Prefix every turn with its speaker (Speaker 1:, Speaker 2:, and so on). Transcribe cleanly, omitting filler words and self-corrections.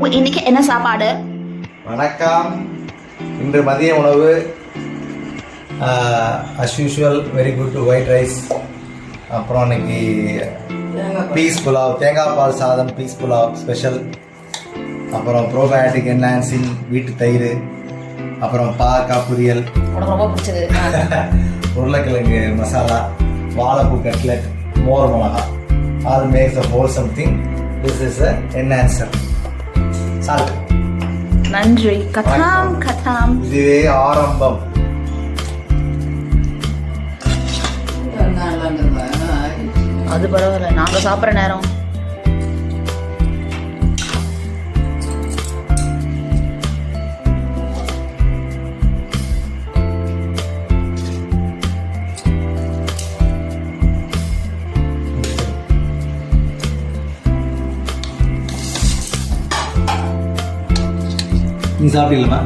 Speaker 1: இன்னைக்கு என்ன சாப்பாடு?
Speaker 2: வணக்கம். இன்று மதிய உணவு as usual very good white rice. அப்புறம் இன்னைக்கு பீஸ் புலாவ், தேங்காய் பால் சாதம், பீஸ் புலாவ் ஸ்பெஷல். அப்புறம் ப்ரோபயோட்டிக் என்ஹான்சிங் வீட்டு தயிர், அப்புறம் பாவக்காய் பொரியல்,
Speaker 1: உனக்கு ரொம்ப பிடிச்சது
Speaker 2: உருளைக்கிழங்கு மசாலா, வாழைப்பூ கட்லெட், மோர் மிளகா. All maths a wholesome thing. This is a enhancer. Salt.
Speaker 1: நன்றி. கதாம் கதாம்.
Speaker 2: இதுவே ஆரம்பம்.
Speaker 1: அது பரவாயில்ல, நாங்க சாப்பிட்ற நேரம்.
Speaker 2: நீ சாப்பிடலாமா?